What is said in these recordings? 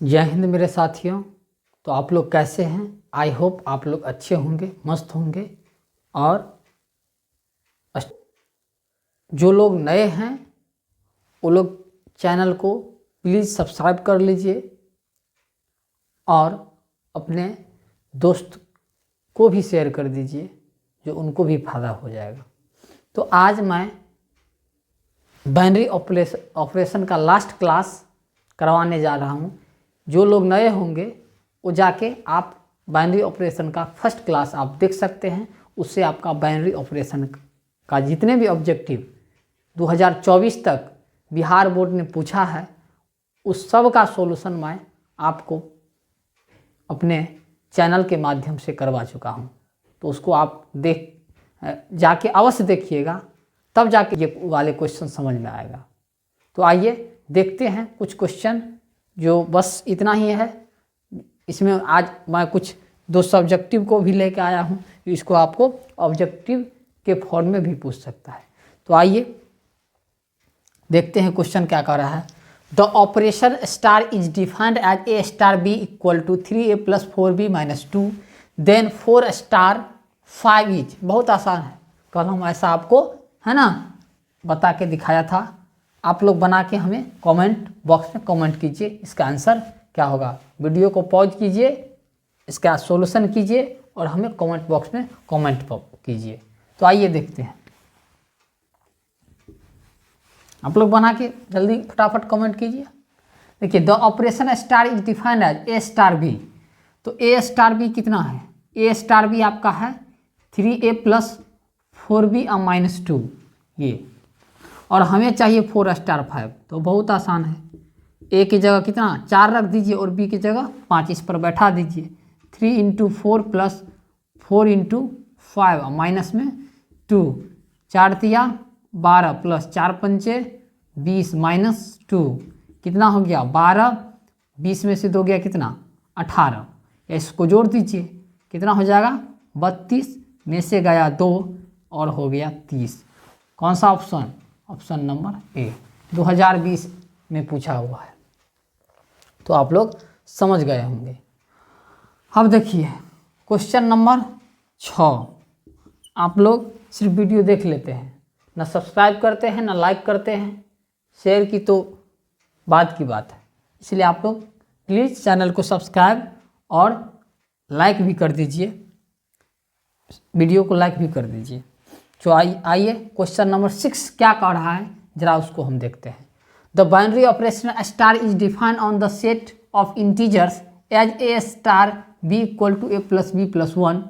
जय हिंद मेरे साथियों। तो आप लोग कैसे हैं? आई होप आप लोग अच्छे होंगे, मस्त होंगे। और जो लोग नए हैं वो लोग चैनल को प्लीज़ सब्सक्राइब कर लीजिए और अपने दोस्त को भी शेयर कर दीजिए, जो उनको भी फ़ायदा हो जाएगा। तो आज मैं बाइनरी ऑपरेशन का लास्ट क्लास करवाने जा रहा हूँ। जो लोग नए होंगे वो जाके आप बाइनरी ऑपरेशन का फर्स्ट क्लास आप देख सकते हैं। उससे आपका बाइनरी ऑपरेशन का जितने भी ऑब्जेक्टिव 2024 तक बिहार बोर्ड ने पूछा है, उस सब का सॉल्यूशन मैं आपको अपने चैनल के माध्यम से करवा चुका हूं। तो उसको आप जाके अवश्य देखिएगा, तब जाके ये वाले क्वेश्चन समझ में आएगा। तो आइए देखते हैं कुछ क्वेश्चन, जो बस इतना ही है। इसमें आज मैं कुछ दो सब्जेक्टिव को भी लेके आया हूँ, इसको आपको ऑब्जेक्टिव के फॉर्म में भी पूछ सकता है। तो आइए देखते हैं क्वेश्चन क्या कह रहा है। The operation star is defined as a star b equal to 3a + 4b - 2 then 4 star 5 is. बहुत आसान है, कल हम ऐसा आपको है ना बता के दिखाया था। आप लोग बना के हमें कमेंट बॉक्स में कमेंट कीजिए इसका आंसर क्या होगा। वीडियो को पॉज कीजिए, इसका सॉल्यूशन कीजिए और हमें कमेंट बॉक्स में कमेंट कीजिए। तो आइए देखते हैं, आप लोग बना के जल्दी फटाफट कमेंट कीजिए। देखिए, the operation star is defined as a star b. तो ए स्टार बी कितना है? ए स्टार बी आपका है 3a + 4b - 2 ये, और हमें चाहिए 4 स्टार 5। तो बहुत आसान है, ए की जगह कितना 4 रख दीजिए और बी की जगह 5 इस पर बैठा दीजिए। 3 × 4 + 4 × 5 माइनस में 2, 4 तिया 12 + 4 पंचे 20 - 2 कितना हो गया 12। 20 में से 2 गया कितना 18। इसको जोड़ दीजिए, कितना हो जाएगा 32 में से गया 2 और हो गया 30। कौन सा ऑप्शन? ऑप्शन नंबर ए 2020 में पूछा हुआ है। तो आप लोग समझ गए होंगे। अब देखिए क्वेश्चन नंबर 6। आप लोग सिर्फ वीडियो देख लेते हैं, ना सब्सक्राइब करते हैं, ना लाइक करते हैं। शेयर की तो बात की बात है, इसलिए आप लोग प्लीज़ चैनल को सब्सक्राइब और लाइक भी कर दीजिए, वीडियो को लाइक भी कर दीजिए। तो आइए क्वेश्चन नंबर 6 क्या कह रहा है, जरा उसको हम देखते हैं। The binary operation star is defined on the set of integers as a star b = a + b + 1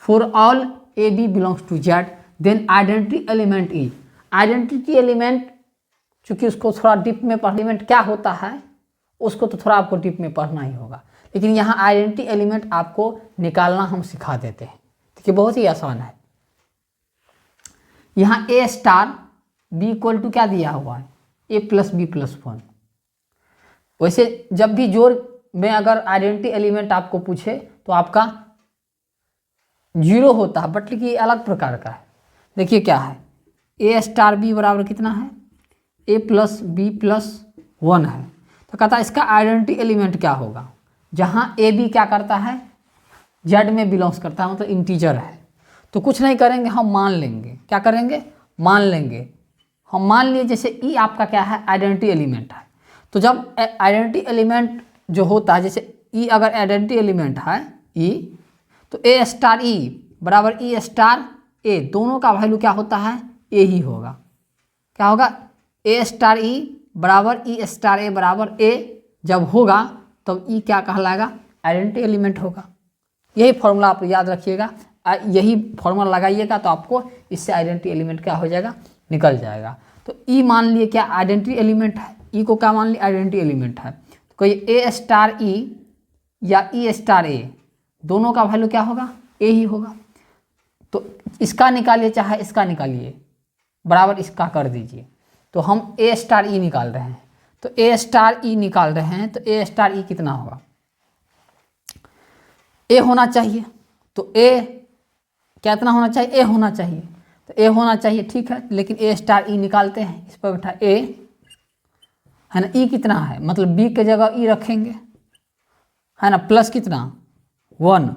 for all a b belongs to z, then identity element e. Identity element, चूँकि उसको थोड़ा डीप में element क्या होता है उसको तो थोड़ा आपको डीप में पढ़ना ही होगा, लेकिन यहाँ आइडेंटिटी एलिमेंट आपको निकालना हम सिखा देते हैं। देखिए बहुत ही आसान है। यहाँ ए स्टार बी इक्वल टू क्या दिया हुआ है a + b + 1। वैसे जब भी जोड़ में अगर आइडेंटिटी एलिमेंट आपको पूछे तो आपका 0 होता है, बट लेकिन अलग प्रकार का है। देखिए क्या है, a स्टार b बराबर कितना है a + b + 1 है। तो कहता है इसका आइडेंटिटी एलिमेंट क्या होगा। जहाँ ए बी क्या करता है जेड में बिलोंग्स करता है, मतलब इंटीजर है। तो कुछ नहीं करेंगे, हम मान लेंगे। क्या करेंगे? मान लेंगे। हम मान लिए जैसे ई आपका क्या है आइडेंटिटी एलिमेंट है। तो जब आइडेंटिटी एलिमेंट जो होता है, जैसे ई अगर आइडेंटिटी एलिमेंट है ई, तो ए स्टार ई बराबर ई स्टार ए, दोनों का वैल्यू क्या होता है ए ही होगा। क्या होगा? ए स्टार ई बराबर ई स्टार ए बराबर ए जब होगा तब ई क्या कहलाएगा आइडेंटिटी एलिमेंट होगा। यही फॉर्मूला आप याद रखिएगा, यही फॉर्मूला लगाइएगा तो आपको इससे आइडेंटिटी एलिमेंट क्या हो जाएगा निकल जाएगा। तो ई मान लिए क्या आइडेंटिटी एलिमेंट है, ई को क्या मान लिए आइडेंटिटी एलिमेंट है। तो कोई ए स्टार ई या ई स्टार ए दोनों का वैल्यू क्या होगा ए ही होगा। तो इसका निकालिए चाहे इसका निकालिए, बराबर इसका कर दीजिए। तो हम ए स्टार ई निकाल रहे हैं, तो ए स्टार ई निकाल रहे हैं, तो ए स्टार ई कितना होगा ए होना चाहिए। तो ए कितना होना चाहिए ए होना चाहिए, तो ए होना चाहिए ठीक है। लेकिन ए स्टार ई निकालते हैं, इस पर बैठा ए है ना, ई कितना है मतलब बी के जगह ई रखेंगे है ना, प्लस कितना 1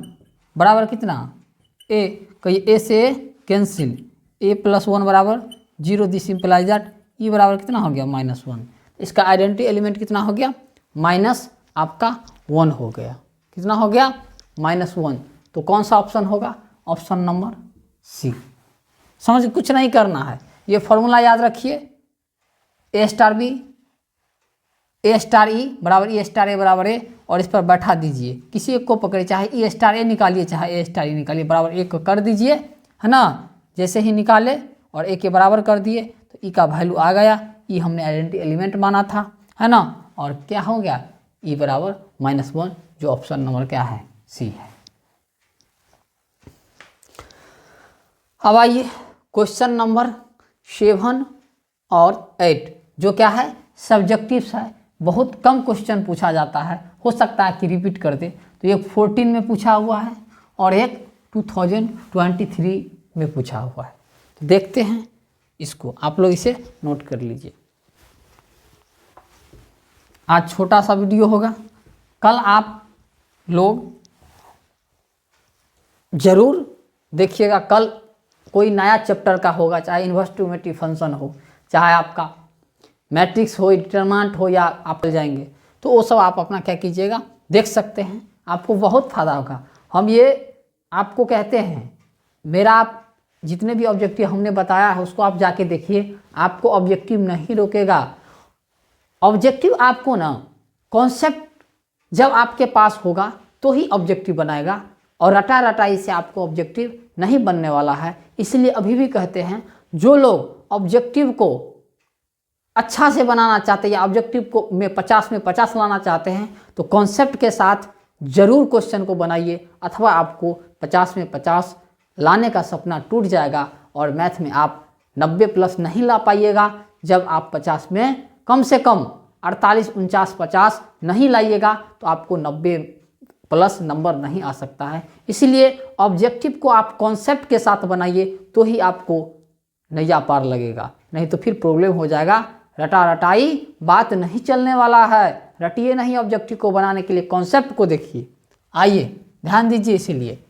बराबर कितना ए, कहिए ए से कैंसिल, ए प्लस 1 बराबर 0, दिस इंप्लाइज दैट ई बराबर कितना हो गया -1। इसका आइडेंटिटी एलिमेंट कितना हो गया माइनस आपका 1 हो गया, कितना हो गया -1। तो कौन सा ऑप्शन होगा, ऑप्शन नंबर सी। समझ, कुछ नहीं करना है, ये फॉर्मूला याद रखिए, ए स्टार बी ए स्टार ई बराबर ई स्टार ए बराबर ए, और इस पर बैठा दीजिए, किसी एक को पकड़े, चाहे ई स्टार ए निकालिए चाहे ए स्टार ई निकालिए, बराबर एक को कर दीजिए, है ना। जैसे ही निकाले और ए के बराबर कर दिए तो ई का वैल्यू आ गया, ई हमने आइडेंटिटी एलिमेंट माना था, है ना, और क्या हो गया ई बराबर -1, जो ऑप्शन नंबर क्या है सी है। अब आइए क्वेश्चन नंबर 7 और 8, जो क्या है सब्जेक्टिव्स है, बहुत कम क्वेश्चन पूछा जाता है, हो सकता है कि रिपीट कर दे। तो एक 14 में पूछा हुआ है और एक 2023 में पूछा हुआ है। तो देखते हैं इसको, आप लोग इसे नोट कर लीजिए। आज छोटा सा वीडियो होगा, कल आप लोग जरूर देखिएगा, कल कोई नया चैप्टर का होगा, चाहे इन्वेस्टिमेटिव फंक्शन हो, चाहे आपका मैट्रिक्स हो, डिटरमिनेंट हो, या आप जाएंगे, तो वो सब आप अपना क्या कीजिएगा देख सकते हैं, आपको बहुत फ़ायदा होगा। हम ये आपको कहते हैं, मेरा आप जितने भी ऑब्जेक्टिव हमने बताया है उसको आप जाके देखिए, आपको ऑब्जेक्टिव नहीं रोकेगा। ऑब्जेक्टिव आपको ना कॉन्सेप्ट जब आपके पास होगा तो ही ऑब्जेक्टिव बनाएगा, और रटा रटाई से आपको ऑब्जेक्टिव नहीं बनने वाला है। इसलिए अभी भी कहते हैं, जो लोग ऑब्जेक्टिव को अच्छा से बनाना चाहते हैं या ऑब्जेक्टिव को में 50 में 50 लाना चाहते हैं, तो कॉन्सेप्ट के साथ जरूर क्वेश्चन को बनाइए, अथवा आपको 50 में 50 लाने का सपना टूट जाएगा और मैथ में आप 90+ नहीं ला पाइएगा। जब आप 50 में कम से कम 48, 49, 50 नहीं लाइएगा तो आपको 90+ नंबर नहीं आ सकता है। इसलिए ऑब्जेक्टिव को आप कॉन्सेप्ट के साथ बनाइए तो ही आपको नैया पार लगेगा, नहीं तो फिर प्रॉब्लम हो जाएगा। रटा रटाई बात नहीं चलने वाला है, रटिए नहीं ऑब्जेक्टिव को बनाने के लिए, कॉन्सेप्ट को देखिए। आइए ध्यान दीजिए। इसीलिए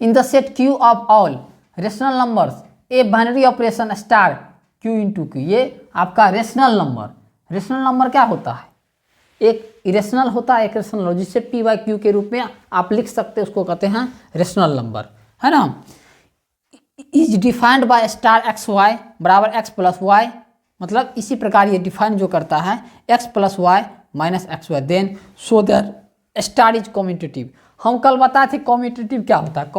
in the set Q of all rational numbers a binary operation star Q into Q, ये आपका रेशनल नंबर। रेशनल नंबर क्या होता है, एक इरेशनल होता है, एक रेशनल हो, जिससे P/Q के रूप में आप लिख सकते हैं, उसको कहते हैं रेशनल नंबर, है ना। Is defined by star XY बराबर X + Y, मतलब इसी प्रकार ये डिफाइन जो करता है X + Y - XY, then so that star is commutative. हम कल बताए थे कम्यूटेटिव क्या होता है,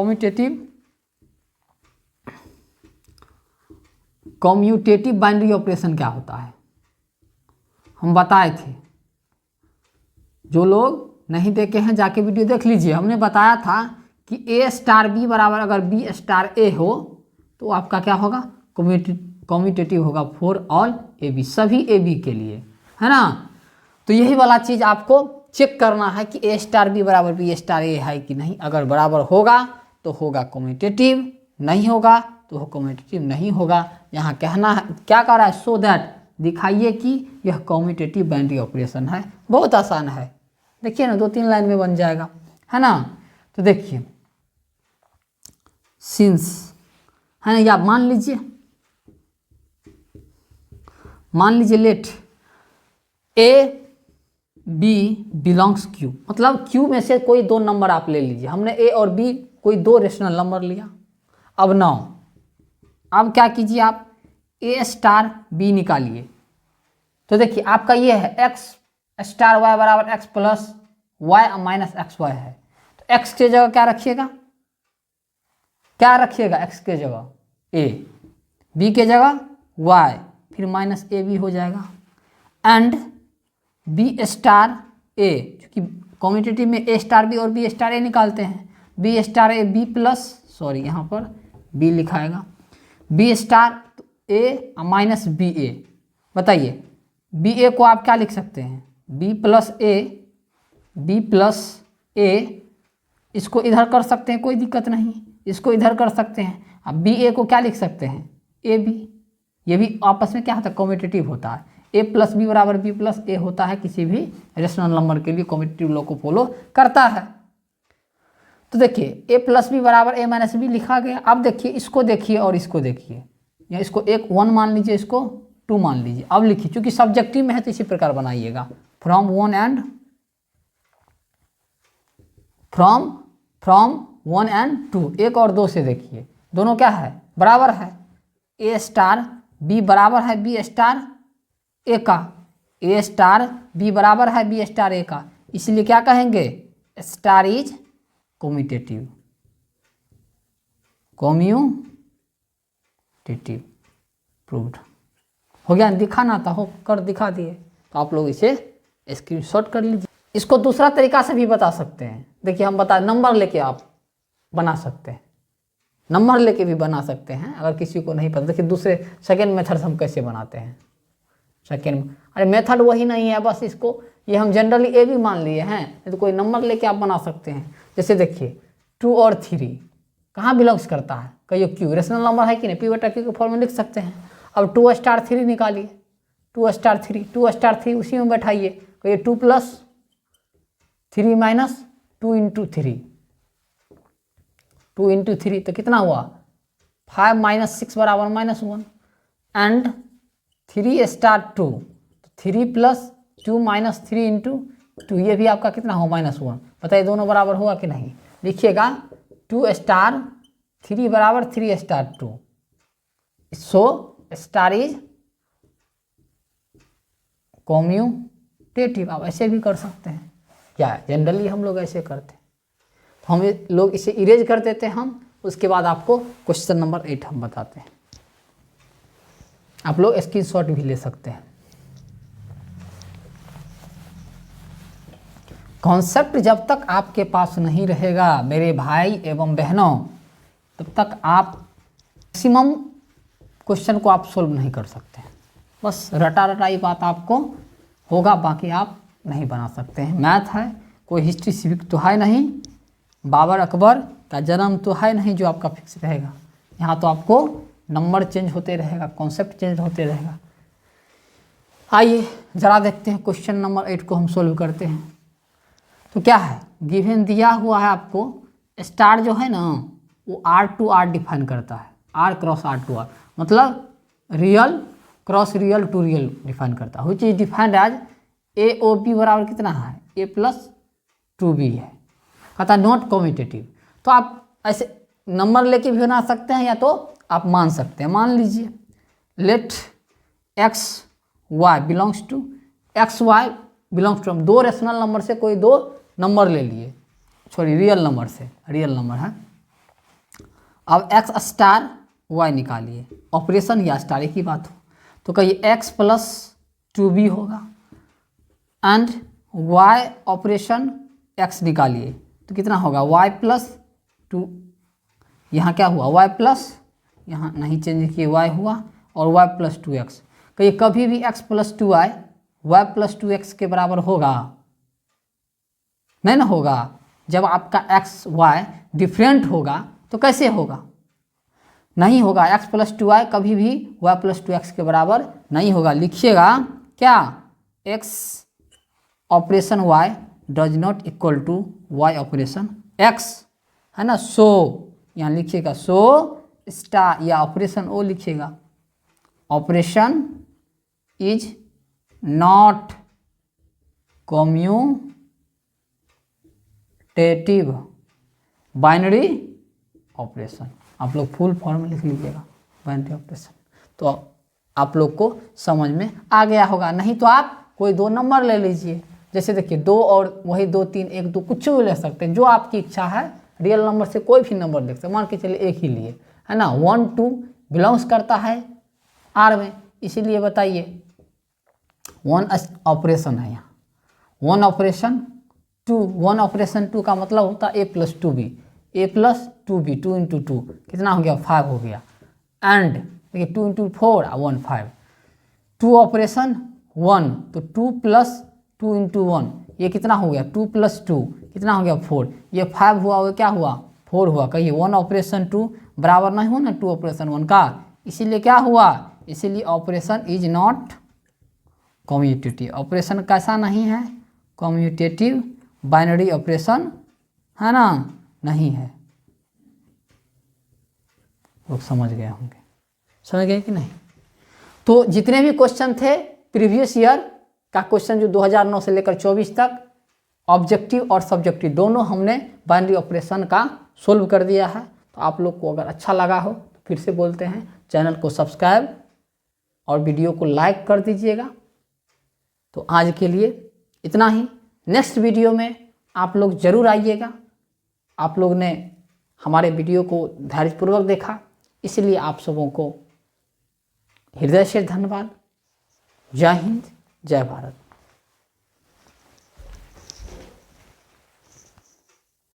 कम्यूटेटिव बाइनरी ऑपरेशन क्या होता है हम बताए थे। जो लोग नहीं देखे हैं जाके वीडियो देख लीजिए। हमने बताया था कि A स्टार B बराबर अगर B स्टार A हो तो आपका क्या होगा कम्यूटेटिव होगा फॉर ऑल AB, सभी AB के लिए, है ना। तो यही वाला चीज़ आपको चेक करना है कि A स्टार B बराबर B स्टार A है कि नहीं। अगर बराबर होगा तो होगा कम्यूटेटिव, नहीं होगा तो कम्यूटेटिव नहीं होगा। यहाँ कहना है क्या कर रहा है, सो दैट दिखाइए कि यह कम्यूटेटिव बाइनरी ऑपरेशन है। बहुत आसान है, देखिए ना, 2-3 लाइन में बन जाएगा, है ना। तो देखिए सिंस, है ना, या मान लीजिए let A B belongs Q, मतलब Q में से कोई 2 नंबर आप ले लीजिए। हमने A और B कोई 2 रेशनल नंबर लिया। अब नाउ अब क्या कीजिए, आप A स्टार B निकालिए। तो देखिए आपका ये है X स्टार Y बराबर X + Y - XY है। तो X के जगह क्या रखिएगा, X के जगह A, B के जगह Y, फिर -AB हो जाएगा, एंड B स्टार A, क्योंकि कम्यूटेटिव में A स्टार B और B स्टार A निकालते हैं। B star A B plus, sorry यहाँ पर B लिखाएगा, B star A -BA। बताइए BA को आप क्या लिख सकते हैं, B प्लस A, इसको इधर कर सकते हैं, कोई दिक्कत नहीं, इसको इधर कर सकते हैं। अब BA को क्या लिख सकते हैं, AB। ये भी आपस में क्या होता है, कम्यूटेटिव होता है। ए प्लस बी बराबर बी प्लस ए होता है किसी भी रेशनल नंबर के लिए, कम्यूटेटिव लॉ को फॉलो करता है। तो देखिए ए प्लस बी बराबर ए माइनस बी लिखा गया। अब देखिए इसको देखिए और इसको देखिए, या इसको एक 1 मान लीजिए, इसको 2 मान लीजिए। अब लिखिए, चूंकि सब्जेक्टिव में है तो इसी प्रकार बनाइएगा, फ्रॉम 1 एंड 2, 1 और 2 से देखिए दोनों क्या है, बराबर है। ए स्टार बी बराबर है बी स्टार ए का, ए स्टार बी बराबर है बी स्टार ए का, इसलिए क्या कहेंगे, स्टार इज कम्यूटेटिव, प्रूव्ड हो गया। दिखाना था, हो कर दिखा दिए, तो आप लोग इसे स्क्रीनशॉट कर लीजिए। इसको दूसरा तरीका से भी बता सकते हैं। देखिए हम बता, नंबर लेके आप बना सकते हैं, नंबर लेके भी बना सकते हैं अगर किसी को नहीं पता। देखिए दूसरे सेकेंड मेथड से हम कैसे बनाते हैं। सेकेंड, अरे मेथड वही नहीं है, बस इसको ये हम जनरली ए भी मान लिए हैं, तो कोई नंबर लेके आप बना सकते हैं। जैसे देखिए 2 और 3 कहाँ बिलोंग्स करता है, कहिए क्यू, रेशनल नंबर है कि नहीं, पी बटा क्यू के फॉर्म में लिख सकते हैं। अब 2 स्टार 3 निकालिए, 2 स्टार 3 उसी में बैठाइए, कहिए 2 + 3 - 2 × 3, 2 × 3 तो कितना हुआ, 5 - 6 बराबर -1, एंड 3 स्टार 2, 3 + 2 - 3 × 2, ये भी आपका कितना हो, -1। बताइए दोनों बराबर हुआ कि नहीं। लिखिएगा 2 स्टार 3 बराबर 3 star 2, so star is commutative. आप ऐसे भी कर सकते हैं, क्या जनरली हम लोग ऐसे करते हैं, तो हम लोग इसे इरेज कर देते हैं हम। उसके बाद आपको क्वेश्चन नंबर 8 हम बताते हैं, आप लोग स्क्रीनशॉट भी ले सकते हैं। कॉन्सेप्ट जब तक आपके पास नहीं रहेगा मेरे भाई एवं बहनों, तब तक आप मैक्सिमम क्वेश्चन को आप सोल्व नहीं कर सकते। बस रटा रटाई बात आपको होगा, बाकी आप नहीं बना सकते हैं। मैथ है, कोई हिस्ट्री सिविक तो है नहीं, बाबर अकबर का जन्म तो है नहीं जो आपका फिक्स रहेगा। यहाँ तो आपको नंबर चेंज होते रहेगा, कॉन्सेप्ट चेंज होते रहेगा। आइए जरा देखते हैं क्वेश्चन नंबर 8 को हम सोल्व करते हैं। तो क्या है, गिवन दिया हुआ है आपको, स्टार जो है ना वो R2R डिफाइन करता है, R क्रॉस R2R, मतलब real cross real to real define करता है, which is defined as AOB बराबर कितना है, A + 2B है। कहता है नॉट कम्यूटेटिव। तो आप ऐसे नंबर लेके भी बना सकते हैं, या तो आप मान सकते हैं। मान लीजिए let XY belongs to, XY belongs to, हम 2 रेशनल नंबर से कोई 2 नंबर ले लिए, सॉरी रियल नंबर से, रियल नंबर है। अब X स्टार Y निकालिए, ऑपरेशन या स्टार एक ही बात हो, तो कहिए X + 2B होगा, एंड Y ऑपरेशन X निकालिए, तो कितना होगा, Y + 2, यहाँ क्या हुआ, Y प्लस, यहाँ नहीं चेंज किए Y हुआ, और Y + 2X। कहिए कभी भी X + 2Y Y + 2X के बराबर होगा, नहीं ना होगा। जब आपका X Y डिफरेंट होगा तो कैसे होगा, नहीं होगा। X + 2Y कभी भी Y + 2X के बराबर नहीं होगा। लिखिएगा क्या, X operation Y does not equal to Y operation X, है ना। सो यहाँ लिखिएगा सो स्टार, या ऑपरेशन O लिखिएगा, operation is not commutative binary operation. आप लोग फुल फॉर्म में लिख लीजिएगा बाइनरी ऑपरेशन, तो आप लोग को समझ में आ गया होगा। नहीं तो आप कोई 2 नंबर ले लीजिए, जैसे देखिए 2 और वही 2 3 1 2 कुछ भी ले सकते हैं, जो आपकी इच्छा है। रियल नंबर से कोई भी नंबर लिख सकते हैं, मान के चलिए एक ही लिए, है ना। 1 2 बिलोंग्स करता है R में, इसीलिए बताइए 1 ऑपरेशन है यहाँ, 1 ऑपरेशन 2, 1 ऑपरेशन 2 का मतलब होता है A + 2B, A + 2B, 2 × 2 कितना हो गया, 5 हो गया। एंड देखिए 2 × 4 1 5, 2 ऑपरेशन 1, तो 2 + 2 × 1 ये कितना हो गया, 2 + 2 कितना हो गया, 4, ये 5 हुआ, वो क्या हुआ, 4 हुआ। कहिए 1 ऑपरेशन 2 बराबर नहीं हो ना 2 ऑपरेशन 1 का, इसीलिए क्या हुआ, इसीलिए operation is not commutative operation कैसा नहीं है, कम्यूटेटिव बाइनरी ऑपरेशन है ना, नहीं है। लोग समझ गए होंगे, समझ गए कि नहीं। तो जितने भी क्वेश्चन थे प्रीवियस ईयर का क्वेश्चन जो 2009 से लेकर 24 तक, ऑब्जेक्टिव और सब्जेक्टिव दोनों हमने बाइनरी ऑपरेशन का सोल्व कर दिया है। तो आप लोग को अगर अच्छा लगा हो तो फिर से बोलते हैं चैनल को सब्सक्राइब और वीडियो को लाइक कर दीजिएगा। तो आज के लिए इतना ही। नेक्स्ट वीडियो में आप लोग ज़रूर आइएगा। आप लोग ने हमारे वीडियो को धैर्यपूर्वक देखा, इसलिए आप सबों को हृदय से धन्यवाद। जय हिंद, जय भारत।